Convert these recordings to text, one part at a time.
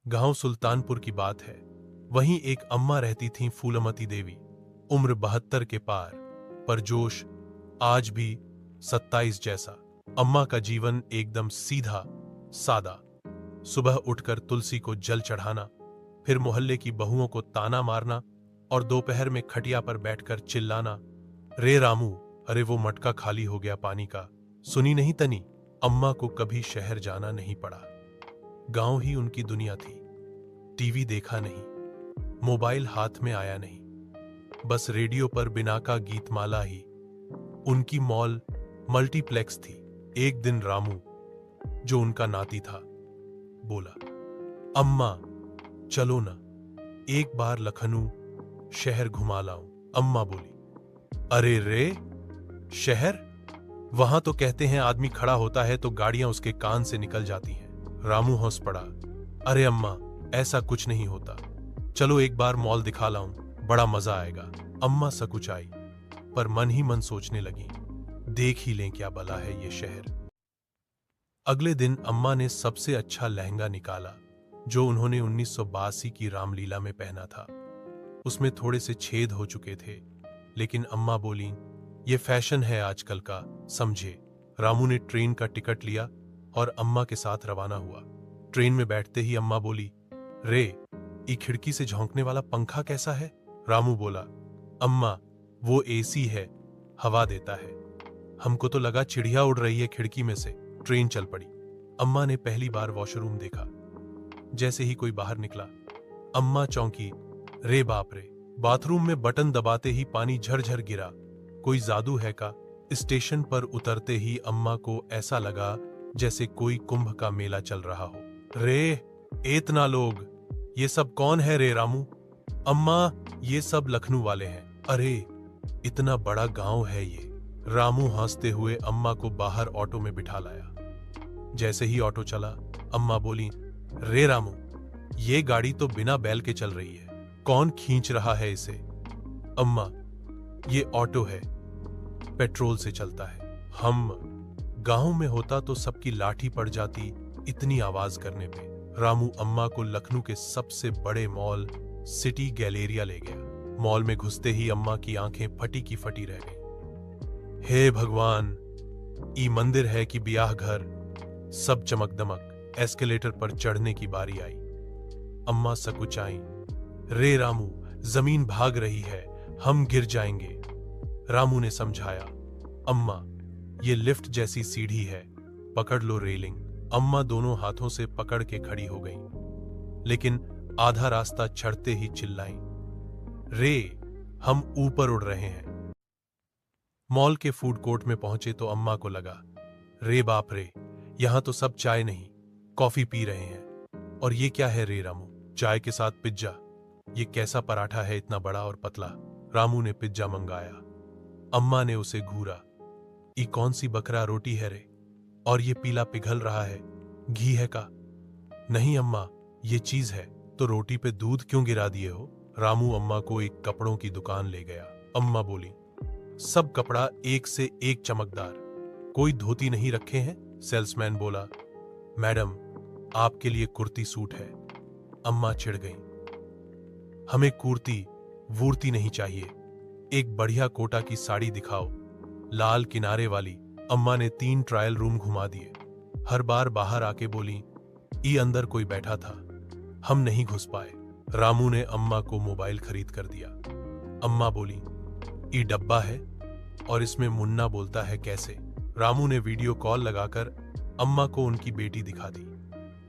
गांव सुल्तानपुर की बात है। वहीं एक अम्मा रहती थीं, फूलमती देवी। उम्र 72 के पार, पर जोश आज भी 27 जैसा। अम्मा का जीवन एकदम सीधा सादा। सुबह उठकर तुलसी को जल चढ़ाना, फिर मोहल्ले की बहुओं को ताना मारना और दोपहर में खटिया पर बैठकर चिल्लाना, रे रामू, अरे वो मटका खाली हो गया पानी का, सुनी नहीं तनी। अम्मा को कभी शहर जाना नहीं पड़ा। गांव ही उनकी दुनिया थी। टीवी देखा नहीं, मोबाइल हाथ में आया नहीं, बस रेडियो पर बिना का गीतमाला ही। उनकी मॉल मल्टीप्लेक्स थी। एक दिन रामू, जो उनका नाती था, बोला, अम्मा चलो ना, एक बार लखनऊ शहर घुमा लाऊं। अम्मा बोली, अरे रे, शहर? वहां तो कहते हैं आदमी खड़ा होता है तो गाड़ियां उसके कान से निकल जाती हैं। रामू हंस पड़ा, अरे अम्मा, ऐसा कुछ नहीं होता, चलो एक बार मॉल दिखा लाऊं, बड़ा मजा आएगा। अम्मा सकुचाई, पर मन ही मन सोचने लगी, देख ही लें क्या भला है ये शहर। अगले दिन अम्मा ने सबसे अच्छा लहंगा निकाला, जो उन्होंने 1982 की रामलीला में पहना था। उसमें थोड़े से छेद हो चुके थे, लेकिन अम्मा बोली, ये फैशन है आजकल का, समझे। रामू ने ट्रेन का टिकट लिया और अम्मा के साथ रवाना हुआ। ट्रेन में बैठते ही अम्मा बोली, रे, ई खिड़की से झोंकने वाला पंखा कैसा है? रामू बोला, अम्मा वो एसी है, हवा देता है। हमको तो लगा चिड़िया उड़ रही है खिड़की में से। ट्रेन चल पड़ी। अम्मा ने पहली बार वॉशरूम देखा। जैसे ही कोई बाहर निकला, अम्मा चौंकी, रे बाप रे, बाथरूम में बटन दबाते ही पानी झरझर गिरा। कोई जादू है का? स्टेशन पर उतरते ही अम्मा को ऐसा लगा जैसे कोई कुंभ का मेला चल रहा हो। रे, इतना लोग, ये सब कौन है रे रामू? अम्मा, ये सब लखनऊ वाले हैं। अरे, इतना बड़ा गांव है ये। रामू हंसते हुए अम्मा को बाहर ऑटो में बिठा लाया। जैसे ही ऑटो चला, अम्मा बोली, रे रामू, ये गाड़ी तो बिना बैल के चल रही है, कौन खींच रहा है इसे? अम्मा, ये ऑटो है, पेट्रोल से चलता है। हम गांव में होता तो सबकी लाठी पड़ जाती इतनी आवाज करने पे। रामू अम्मा को लखनऊ के सबसे बड़े मॉल सिटी गैलेरिया ले गया। मॉल में घुसते ही अम्मा की आंखें फटी की फटी रह गईं। हे भगवान, ई मंदिर है कि ब्याह घर, सब चमक दमक। एस्केलेटर पर चढ़ने की बारी आई। अम्मा सकुचाई, रे रामू, जमीन भाग रही है, हम गिर जाएंगे। रामू ने समझाया, अम्मा, ये लिफ्ट जैसी सीढ़ी है, पकड़ लो रेलिंग। अम्मा दोनों हाथों से पकड़ के खड़ी हो गईं, लेकिन आधा रास्ता चढ़ते ही चिल्लाईं, रे, हम ऊपर उड़ रहे हैं। मॉल के फूड कोर्ट में पहुंचे तो अम्मा को लगा, रे बाप रे, यहां तो सब चाय नहीं, कॉफी पी रहे हैं। और ये क्या है रे रामू? चाय के साथ पिज्जा। ये कैसा पराठा है, इतना बड़ा और पतला? रामू ने पिज्जा मंगाया। अम्मा ने उसे घूरा, ई कौन सी बकरा रोटी है रे? और ये पीला पिघल रहा है, घी है का? नहीं अम्मा, ये चीज है। तो रोटी पे दूध क्यों गिरा दिए हो? रामू अम्मा को एक कपड़ों की दुकान ले गया। अम्मा बोली, सब कपड़ा एक से एक चमकदार, कोई धोती नहीं रखे हैं? सेल्समैन बोला, मैडम, आपके लिए कुर्ती सूट है। अम्मा चिढ़ गई, हमें कुर्ती वूर्ती नहीं चाहिए, एक बढ़िया कोटा की साड़ी दिखाओ, लाल किनारे वाली। अम्मा ने 3 ट्रायल रूम घुमा दिए। हर बार बाहर आके बोली, ई अंदर कोई बैठा था, हम नहीं घुस पाए। रामू ने अम्मा को मोबाइल खरीद कर दिया। अम्मा बोली, ई डब्बा है और इसमें मुन्ना बोलता है कैसे? रामू ने वीडियो कॉल लगाकर अम्मा को उनकी बेटी दिखा दी।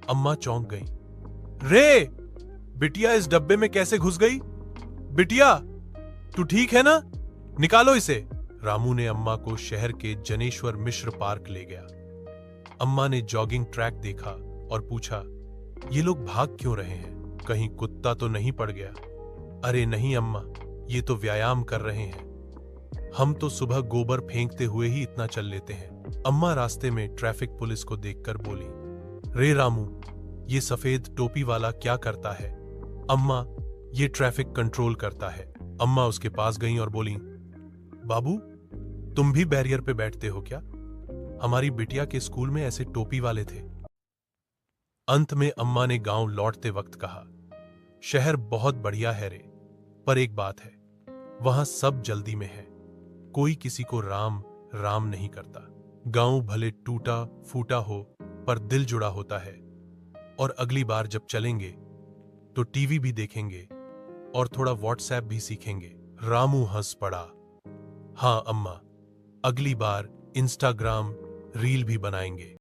अम्मा चौंक गई, रे, बिटिया इस डब्बे में कैसे घुस गई? बिटिया, तू ठीक है ना? निकालो इसे। रामू ने अम्मा को शहर के जनेश्वर मिश्र पार्क ले गया। अम्मा ने जॉगिंग ट्रैक देखा और पूछा, ये लोग भाग क्यों रहे हैं? कहीं कुत्ता तो नहीं पड़ गया? अरे नहीं अम्मा, ये तो व्यायाम कर रहे हैं, हम तो सुबह गोबर फेंकते हुए ही इतना चल लेते हैं। अम्मा रास्ते में ट्रैफिक पुलिस को देखकर बोली, रे रामू, ये सफेद टोपी वाला क्या करता है? अम्मा, ये ट्रैफिक कंट्रोल करता है। अम्मा उसके पास गईं और बोली, बाबू, तुम भी बैरियर पे बैठते हो क्या? हमारी बिटिया के स्कूल में ऐसे टोपी वाले थे। अंत में अम्मा ने गांव लौटते वक्त कहा, शहर बहुत बढ़िया है रे, पर एक बात है, वहां सब जल्दी में है, कोई किसी को राम राम नहीं करता। गांव भले टूटा फूटा हो, पर दिल जुड़ा होता है। और अगली बार जब चलेंगे तो टीवी भी देखेंगे और थोड़ा व्हाट्सएप भी सीखेंगे। रामू हंस पड़ा। हाँ अम्मा, अगली बार इंस्टाग्राम रील भी बनाएंगे।